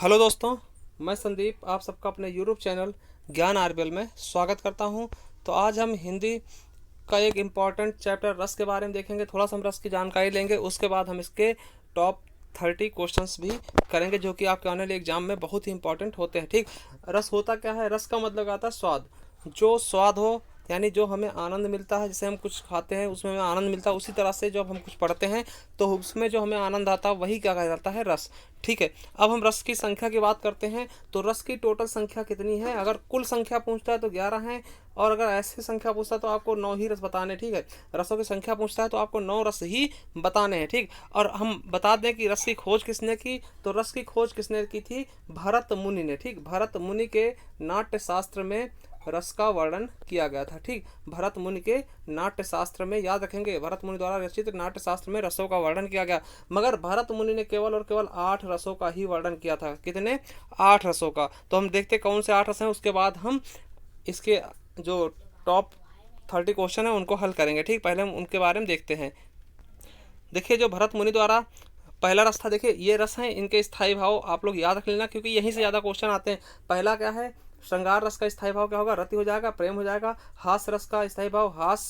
Hello दोस्तों, मैं संदीप आप सबका अपने यूट्यूब चैनल ज्ञान आरबीएल में स्वागत करता हूं। तो आज हम हिंदी का एक इम्पॉर्टेंट चैप्टर रस के बारे में देखेंगे। थोड़ा सा हम रस की जानकारी लेंगे, उसके बाद हम इसके टॉप 30 क्वेश्चंस भी करेंगे जो कि आपके आने वाले एग्जाम में बहुत ही इंपॉर्टेंट होते हैं। ठीक, रस होता क्या है? रस का मतलब आता है स्वाद। जो स्वाद हो यानी जो हमें आनंद मिलता है, जैसे हम कुछ खाते हैं उसमें हमें आनंद मिलता है, उसी तरह से जब हम कुछ पढ़ते हैं तो उसमें जो हमें आनंद आता है वही क्या कहा जाता है? रस। ठीक है, अब हम रस की संख्या की बात करते हैं। तो रस की टोटल संख्या कितनी है? अगर कुल संख्या पूछता है तो 11 है, और अगर ऐसी संख्या पूछता है तो आपको 9 ही रस बताने। ठीक है, रसों की संख्या पूछता है तो आपको 9 रस ही बताने हैं। ठीक, और हम बता दें कि रस की खोज किसने की। तो रस की खोज किसने की थी? भरत मुनि ने। ठीक, भरत मुनि के नाट्य शास्त्र में रस का वर्णन किया गया था। ठीक, भरत मुनि के नाट्य शास्त्र में, याद रखेंगे, भरत मुनि द्वारा रचित नाट्य शास्त्र में रसों का वर्णन किया गया। मगर भरत मुनि ने केवल और केवल 8 रसों का ही वर्णन किया था। कितने? 8 रसों का। तो हम देखते कौन से 8 रस हैं, उसके बाद हम इसके जो टॉप 30 क्वेश्चन है उनको हल करेंगे। ठीक, पहले हम उनके बारे में देखते हैं। देखिए, जो भरत मुनि द्वारा पहला रस था, देखिए ये रस हैं, इनके स्थायी भाव आप लोग याद रख लेना क्योंकि यहीं से ज़्यादा क्वेश्चन आते हैं। पहला क्या है? श्रृंगार रस का स्थायी भाव क्या होगा? रति हो जाएगा, प्रेम हो जाएगा। हास्य रस का स्थायी भाव हास।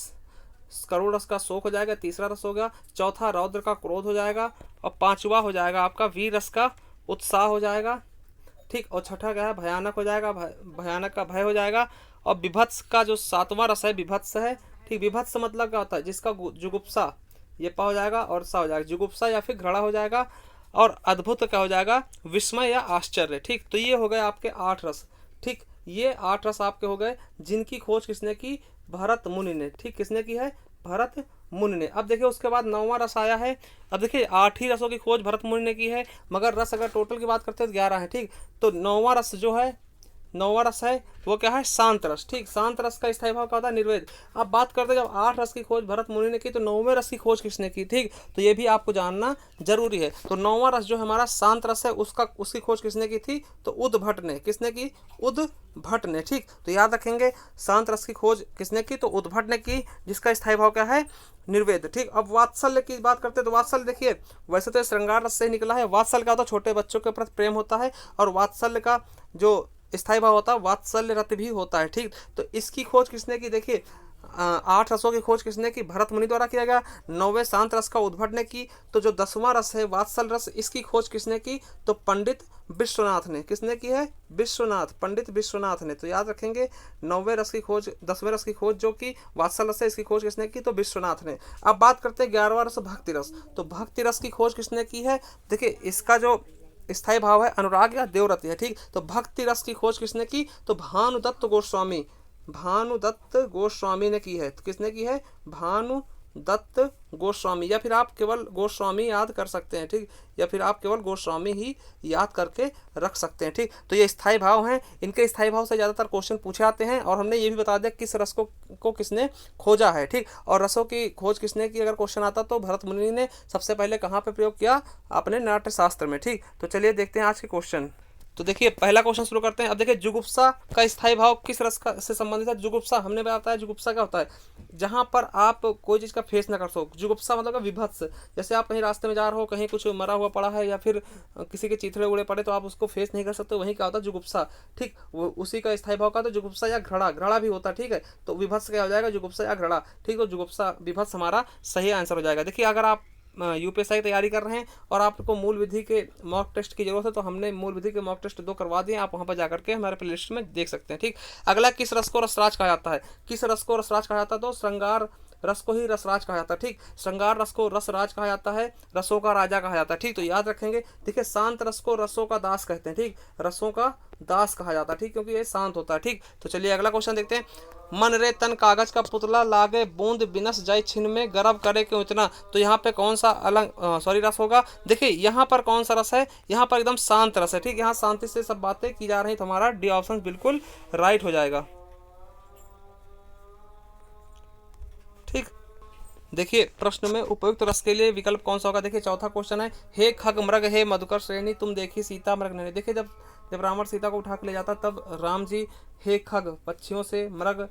करुण रस का शोक हो जाएगा, तीसरा रस हो गया। चौथा रौद्र का क्रोध हो जाएगा, और पांचवा हो जाएगा आपका वीर रस का उत्साह हो जाएगा। ठीक, और छठा क्या है? भयानक हो जाएगा, भयानक का भय हो जाएगा। और विभत्स का जो सातवां रस है विभत्स है। ठीक, विभत्स मतलब क्या होता है? जिसका जुगुप्सा, ये पा हो जाएगा और सा हो जाएगा, जुगुप्सा या फिर घृणा हो जाएगा। और अद्भुत क्या हो जाएगा? विस्मय या आश्चर्य। ठीक, तो ये हो गए आपके 8 रस। ठीक, ये 8 रस आपके हो गए जिनकी खोज किसने की? भरत मुनि ने। ठीक, किसने की है? भरत मुनि ने। अब देखिए उसके बाद 9वां रस आया है। अब देखिए 8 ही रसों की खोज भरत मुनि ने की है, मगर रस अगर टोटल की बात करते हैं तो 11 है। ठीक, तो 9वां रस जो है, 9वां रस है वो क्या है? शांत रस। ठीक, शांत रस का स्थायी भाव क्या होता है? निर्वेद। अब बात करते हैं, जब 8 रस की खोज भरत मुनि ने की तो 9वें रस की खोज किसने की? ठीक, तो ये भी आपको जानना जरूरी है। तो 9वां रस जो हमारा शांत रस है उसकी खोज किसने की थी? तो उद्भट ने। किसने की? उद्भट ने। ठीक, तो याद रखेंगे शांत रस की खोज किसने की? तो उद्भट ने की, जिसका स्थायी भाव क्या है? निर्वेद। ठीक, अब वात्सल्य की बात करते हैं तो वात्सल्य देखिए, वैसे तो श्रृंगार रस से ही निकला है। वात्सल्य का होता है छोटे बच्चों के प्रति प्रेम होता है, और वात्सल्य का जो स्थायी भाव होता है वात्सल्य रत भी होता है। ठीक, तो इसकी खोज किसने की? देखिए 8 रसों की खोज किसने की? भरत मुनि द्वारा किया गया। 9वें शांत रस का उद्भट ने की। तो जो 10वां रस है वात्सल रस, इसकी खोज किसने की? तो पंडित विश्वनाथ ने। किसने की है? विश्वनाथ, पंडित विश्वनाथ ने। तो याद रखेंगे 9वें रस की खोज, 10वें रस की खोज जो कि वात्सल रस है, इसकी खोज किसने की? तो विश्वनाथ ने। अब बात करते हैं 11वां रस भक्ति रस। तो भक्ति रस की खोज किसने की है? देखिए इसका जो स्थायी भाव है अनुराग या देवरति है। ठीक, तो भक्ति रस की खोज किसने की? तो भानुदत्त गोस्वामी, भानुदत्त गोस्वामी ने की है। तो किसने की है? भानुदत्त गोस्वामी, या फिर आप केवल गोस्वामी याद कर सकते हैं। ठीक, या फिर आप केवल गोस्वामी ही याद करके रख सकते हैं। ठीक, तो ये स्थायी भाव हैं, इनके स्थायी भाव से ज़्यादातर क्वेश्चन पूछे आते हैं। और हमने ये भी बता दिया किस रस को किसने खोजा है। ठीक, और रसों की खोज किसने की अगर क्वेश्चन आता तो भरत मुनि ने सबसे पहले कहाँ पे प्रयोग किया? अपने नाट्य शास्त्र में। ठीक, तो चलिए देखते हैं आज के क्वेश्चन। तो देखिए पहला क्वेश्चन शुरू करते हैं। अब देखिए जुगुप्सा का स्थायी भाव किस रस का से संबंधित है? जुगुप्सा हमने बताया, जुगुप्सा क्या होता है? जहां पर आप कोई चीज का फेस ना कर सको। जुगुप्सा मतलब विभत्स। जैसे आप कहीं रास्ते में जा रहे हो, कहीं कुछ मरा हुआ पड़ा है या फिर किसी के चिथड़े उड़े पड़े तो आप उसको फेस नहीं कर सकते, वही क्या होता है? जुगुप्सा। ठीक, वो उसी का स्थायी भाव का। तो जुगुप्सा या घृणा, घृणा भी होता है। ठीक है, तो विभत्स क्या हो जाएगा? जुगुप्सा या घृणा। ठीक, तो जुगुप्सा विभत्स हमारा सही आंसर हो जाएगा। देखिए अगर आप यूपीएससी की तैयारी कर रहे हैं और आपको मूल विधि के मॉक टेस्ट की जरूरत है तो हमने मूल विधि के मॉक टेस्ट 2 करवा दिए, आप वहां पर जाकर के हमारे प्लेलिस्ट में देख सकते हैं। ठीक, अगला किस रस को रसराज कहा जाता है? किस रस को रसराज कहा जाता है? तो श्रृंगार रस को ही रसराज कहा जाता है। ठीक, श्रृंगार रस को रसराज कहा जाता है, रसों का राजा कहा जाता है। ठीक, तो याद रखेंगे। देखिए शांत रस को रसों का दास कहते हैं। ठीक, रसों का दास कहा जाता है। ठीक, क्योंकि ये शांत होता है। ठीक, तो चलिए अगला क्वेश्चन देखते हैं। मन रे तन कागज का पुतला लागे, बूंद बिनस जाय छिन में, गर्भ करे क्यों इतना? तो यहाँ पे कौन सा रस होगा? देखिए यहाँ पर कौन सा रस है? यहाँ पर एकदम शांत रस है। ठीक, यहाँ शांति से सब बातें की जा रही, तो हमारा डी ऑप्शन बिल्कुल राइट हो जाएगा। ठीक, देखिए प्रश्न में उपयुक्त रस के लिए विकल्प कौन सा होगा? देखिए चौथा क्वेश्चन है, हे खग मृग हे मधुकर श्रेणी, तुम देखी सीता मृग ने। देखिए जब जब रावण सीता को उठा के ले जाता तब राम जी हे खग पक्षियों से, मृग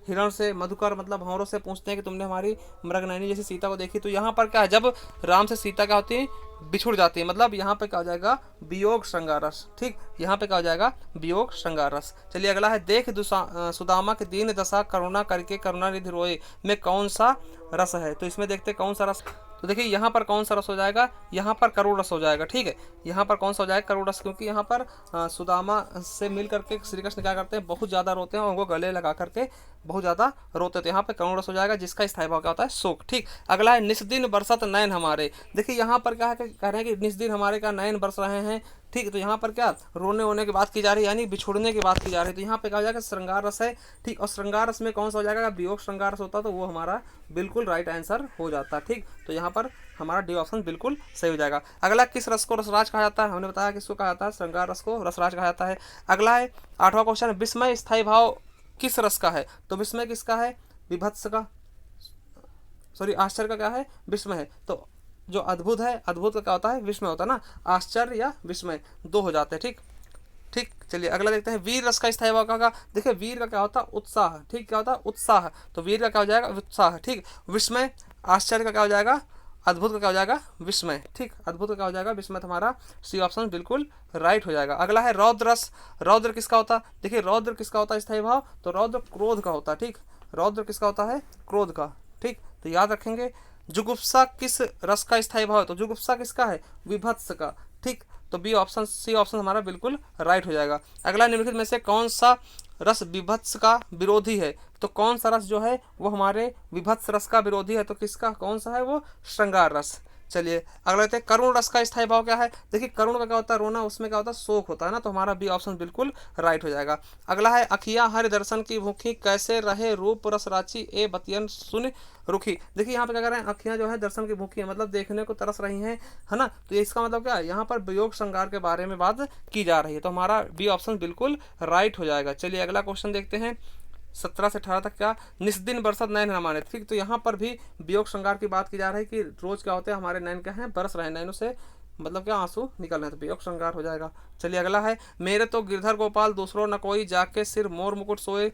हिरण से, मधुकर मतलब भंवरों से पूछते हैं कि तुमने हमारी मृगनयनी जैसी सीता को देखी। तो यहाँ पर क्या है, जब राम से सीता क्या होती है, बिछुड़ जाती है, मतलब यहाँ पे क्या हो जाएगा, वियोग श्रृंगार रस। ठीक, यहाँ पे क्या हो जाएगा, वियोग श्रृंगार रस। चलिए अगला है, देख सुदामा के दीन दशा करुणा करके करुणा निधि रोए में कौन सा रस है। तो इसमें देखते हैं कौन सा रस। तो देखिए यहाँ पर कौन सा रस हो जाएगा, यहाँ पर करुण रस हो जाएगा। ठीक है, यहाँ पर कौन सा हो जाएगा, करुण रस, क्योंकि यहाँ पर सुदामा से मिल करके श्री कृष्ण क्या करते हैं, बहुत ज़्यादा रोते हैं और उनको गले लगा करके बहुत ज़्यादा रोते थे। यहाँ पे करुण रस हो जाएगा, जिसका स्थायी भाव क्या होता है, शोक। ठीक, अगला है, निस्दिन बरसत नयन हमारे। देखिए यहाँ पर क्या है, कह रहे हैं कि निस्दिन हमारे का नयन बरस रहे हैं। ठीक, तो यहाँ पर क्या रोने वोने की बात की जा रही है, यानी बिछुड़ने की बात की जा रही है। तो यहाँ पे क्या हो जाएगा, श्रृंगार रस है। ठीक, और श्रृंगार रस में कौन सा हो जाएगा, वियोग श्रृंगार रस होता, तो वो हमारा बिल्कुल राइट आंसर हो जाता। ठीक, तो यहाँ पर हमारा डी ऑप्शन बिल्कुल सही हो जाएगा। अगला, किस रस को रसराज कहा जाता है, हमने बताया किसको कहा जाता है, श्रृंगार रस को रसराज कहा जाता है। अगला है 8वां क्वेश्चन, विस्मय स्थायी भाव किस रस का है। तो विस्मय किसका है, विभत्स का, सॉरी आश्चर्य का क्या है, विस्मय है। तो जो अद्भुत है, अद्भुत का क्या होता है, विस्मय होता है ना, आश्चर्य या विस्मय दो हो जाते हैं। ठीक ठीक, चलिए अगला देखते हैं, वीर रस का स्थायी भाव का। देखिए वीर का क्या होता है, उत्साह। ठीक, क्या होता है, उत्साह। तो वीर का क्या हो जाएगा, उत्साह। ठीक, विस्मय, आश्चर्य का क्या हो जाएगा, अद्भुत का क्या हो जाएगा, विस्मय। ठीक, अद्भुत का क्या हो जाएगा, विस्मय। हमारा सी ऑप्शन बिल्कुल राइट हो जाएगा। अगला है रौद्र रस। रौद्र किसका होता है, देखिए रौद्र किसका होता है स्थायी भाव, तो रौद्र क्रोध का होता है। ठीक, रौद्र किसका होता है, क्रोध का। ठीक, तो याद रखेंगे। जुगुप्सा किस रस का स्थायी भाव है, तो जुगुप्सा किसका है, विभत्स का। ठीक, तो बी ऑप्शन, सी ऑप्शन हमारा बिल्कुल राइट हो जाएगा। अगला, निम्नलिखित में से कौन सा रस विभत्स का विरोधी है। तो कौन सा रस जो है वो हमारे विभत्स रस का विरोधी है, तो किसका कौन सा है, वो श्रृंगार रस। चलिए अगला लेते हैं, करुण रस का स्थायी भाव क्या है। देखिए करुण का क्या होता है, रोना, उसमें क्या होता है, शोक होता है ना, तो हमारा बी ऑप्शन बिल्कुल राइट हो जाएगा। अगला है, अखियाँ हरि दर्शन की भूखी कैसे रहे रूप रस राची ए बतियन सुन रुखी। देखिए यहाँ पे क्या कर रहे हैं, अखियाँ जो है दर्शन की भूखी है, मतलब देखने को तरस रही हैं, है ना। तो इसका मतलब क्या है, यहाँ पर वियोग श्रृंगार के बारे में बात की जा रही है, तो हमारा बी ऑप्शन बिल्कुल राइट हो जाएगा। चलिए अगला क्वेश्चन देखते हैं, 17 से 18 तक क्या, निस्दिन बरसत नयन हमारे। ठीक, तो यहाँ पर भी वियोग श्रृंगार की बात की जा रही है कि रोज क्या होते हैं, हमारे नयन क्या हैं, बरस रहे हैं, नयनों से मतलब क्या आंसू निकल रहे हैं, तो वियोग श्रृंगार हो जाएगा। चलिए अगला है, मेरे तो गिरधर गोपाल दूसरों न कोई जाके सिर मोर मुकुट सोए,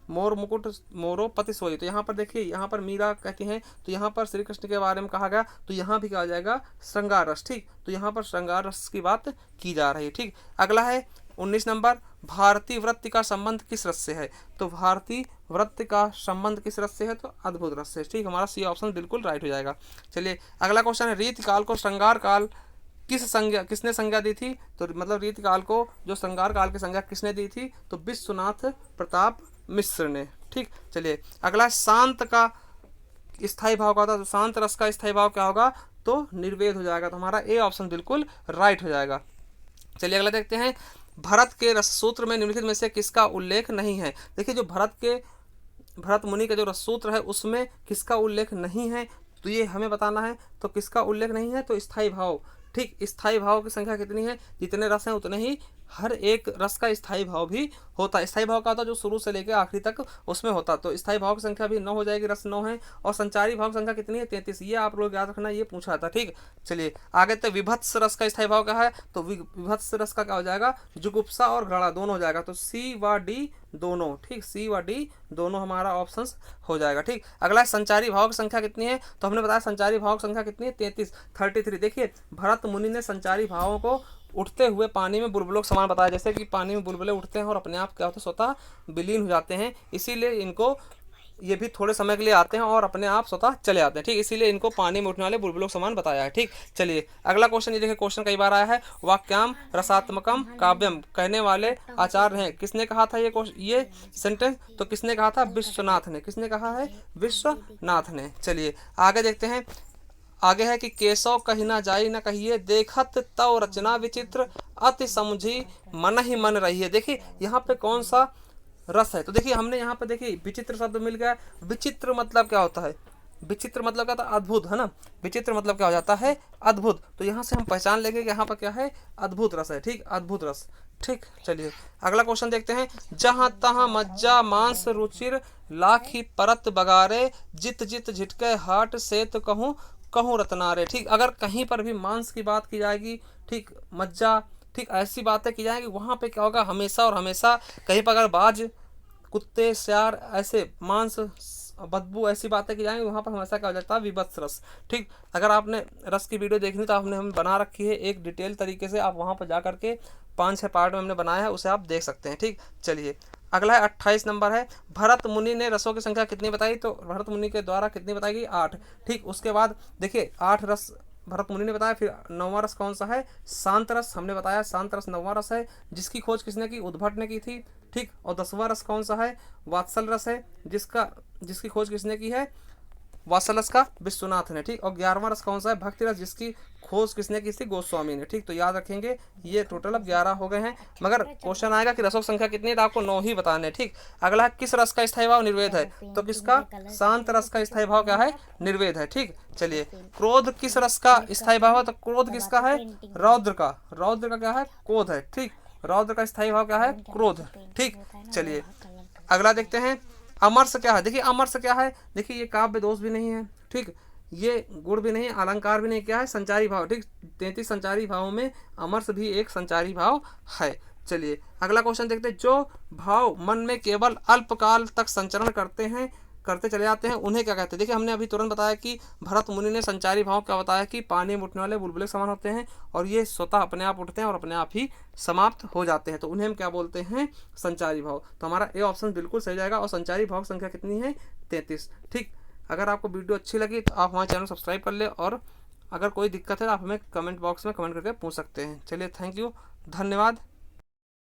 मोर मुकुट मोरो पति सोई। तो यहाँ पर देखिए, यहाँ पर मीरा कहती हैं, तो यहाँ पर श्री कृष्ण के बारे में कहा गया, तो यहाँ भी कहा जाएगा श्रृंगार रस। ठीक, तो यहाँ पर श्रृंगार रस की बात की जा रही है। ठीक, अगला है 19 नंबर, भारतीय वृत्ति का संबंध किस रस से है। तो भारतीय वृत्ति का संबंध किस रस से है, तो अद्भुत रस से। ठीक, हमारा सी ऑप्शन बिल्कुल राइट हो जाएगा। चलिए अगला क्वेश्चन है, रीत काल को श्रृंगार काल किस संज्ञा, किसने संज्ञा दी थी। तो मतलब रीत काल को जो श्रृंगार काल की संज्ञा किसने दी थी, तो विश्वनाथ प्रताप मिश्र ने। ठीक, चलिए अगला, शांत का स्थायी भाव का होता, तो शांत रस का स्थायी भाव क्या होगा, तो निर्वेद हो जाएगा, तो हमारा ए ऑप्शन बिल्कुल राइट हो जाएगा। चलिए अगला देखते हैं, भरत के रस सूत्र में निम्नलिखित में से किसका उल्लेख नहीं है। देखिए जो भरत मुनि का जो रस सूत्र है उसमें किसका उल्लेख नहीं है, तो ये हमें बताना है, तो किसका उल्लेख नहीं है, तो स्थायी भाव। ठीक, स्थायी भाव की संख्या कितनी है, जितने रस हैं उतने ही हर एक रस का स्थायी भाव भी होता है। स्थायी भाव का होता है जो शुरू से लेकर आखिरी तक उसमें होता है, तो स्थायी भाव की संख्या भी 9 हो जाएगी, रस 9 है। और संचारी भाव की संख्या कितनी है, 33। ये आप लोग याद रखना, ये पूछा था। ठीक, चलिए आगे तो विभत्स रस का स्थायी भाव क्या है, तो विभत्स रस का क्या हो जाएगा, जुगुप्सा और घृणा दोनों हो जाएगा, तो सी व डी दोनों। ठीक, सी व डी दोनों हमारा ऑप्शन हो जाएगा। ठीक, अगला संचारी भाव की संख्या कितनी है, तो हमने बताया संचारी भाव की संख्या कितनी है, 33। देखिए भरत मुनि ने संचारी भावों को उठते हुए पानी में बुलबुलों के समान बताया, जैसे कि पानी में बुलबुले उठते हैं और अपने आप क्या होता है, स्वतः विलीन हो जाते हैं, इसीलिए इनको ये भी थोड़े समय के लिए आते हैं और अपने आप स्वतः चले आते हैं। ठीक, इसीलिए इनको पानी में उठने वाले बुलबुलों के समान बताया है। ठीक, चलिए अगला क्वेश्चन, ये देखिए क्वेश्चन कई बार आया है, वाक्याम रसात्मकम काव्यम कहने वाले आचार्य हैं, किसने कहा था ये सेंटेंस, तो किसने कहा था, विश्वनाथ ने। किसने कहा है, विश्वनाथ ने। चलिए आगे देखते हैं, आगे है कि केशव कही ना जाई न कहिए देखत तव रचना विचित्र अति समझी मन ही मन रही है। देखिए यहाँ पे कौन सा रस है, तो देखिए हमने यहाँ पे देखिए विचित्र शब्द मिल गया। विचित्र मतलब क्या होता है, विचित्र मतलब क्या होता है, अद्भुत, है ना। विचित्र मतलब क्या हो जाता है, अद्भुत। तो यहाँ से हम पहचान लेंगे कि यहाँ पर क्या है, अद्भुत रस है। ठीक, अद्भुत रस। ठीक, चलिए अगला क्वेश्चन देखते हैं, जहाँ तहाँ मज्जा मांस रुचिर लाखी परत बगारे जित जित झिटके हाट से तो कहूँ कहूँ रत्नारे। ठीक, अगर कहीं पर भी मांस की बात की जाएगी, ठीक, मज्जा, ठीक, ऐसी बातें की जाएगी, वहाँ पे क्या होगा, हमेशा और हमेशा कहीं पर अगर बाज कुत्ते, सियार, ऐसे मांस, बदबू, ऐसी बातें की जाएंगी, वहाँ पर हमेशा क्या हो जाता है, विभत्स रस। ठीक, अगर आपने रस की वीडियो देखनी तो आपने हम बना रखी है एक डिटेल तरीके से, आप वहाँ पर जा करके 5-6 पार्ट में हमने बनाया है, उसे आप देख सकते हैं। ठीक, चलिए अगला है 28 नंबर है, भरत मुनि ने रसों की संख्या कितनी बताई, तो भरत मुनि के द्वारा कितनी बताई गई, 8। ठीक, उसके बाद देखिए 8 रस भरत मुनि ने बताया। फिर 9वां रस कौन सा है, शांत रस, हमने बताया शांत रस 9वां रस है, जिसकी खोज किसने की, उद्भट ने की थी। ठीक, और 10वां रस कौन सा है, वात्सल रस है, जिसकी खोज किसने की है, वात्सल रस का विश्वनाथ ने। ठीक, और 11वां रस कौन सा है, भक्ति रस, जिसकी खोज किसने की थी, गोस्वामी ने। ठीक, तो याद रखेंगे ये टोटल अब 11 हो गए हैं, मगर क्वेश्चन आएगा कि रसों की संख्या कितनी है, तो आपको 9 ही बताने। ठीक, अगला किस रस का स्थायी भाव निर्वेद है, तो किसका, शांत रस का स्थायी भाव क्या है, निर्वेद है। ठीक, चलिए क्रोध किस रस का स्थायी भाव है, तो क्रोध किसका है, रौद्र का। रौद्र का क्या है, क्रोध है। ठीक, रौद्र का स्थायी भाव क्या है, क्रोध। ठीक, चलिए अगला देखते हैं, अमरस क्या है। देखिए अमरस क्या है, देखिए ये काव्य दोष भी नहीं है। ठीक, ये गुण भी नहीं, अलंकार भी नहीं, क्या है, संचारी भाव। ठीक, 33 संचारी भावों में अमरस भी एक संचारी भाव है। चलिए अगला क्वेश्चन देखते हैं, जो भाव मन में केवल अल्पकाल तक संचरण करते चले जाते हैं, उन्हें क्या कहते हैं। देखिए हमने अभी तुरंत बताया कि भरत मुनि ने संचारी भाव क्या बताया कि पानी में उठने वाले बुलबुले समान होते हैं, और ये स्वतः अपने आप उठते हैं और अपने आप ही समाप्त हो जाते हैं, तो उन्हें हम क्या बोलते हैं, संचारी भाव। तो हमारा ए ऑप्शन बिल्कुल सही जाएगा। और संचारी भाव की संख्या कितनी है, 33। ठीक, अगर आपको वीडियो अच्छी लगी तो आप हमारे चैनल सब्सक्राइब कर ले, और अगर कोई दिक्कत है तो आप हमें कमेंट बॉक्स में कमेंट करके पूछ सकते हैं। चलिए थैंक यू, धन्यवाद।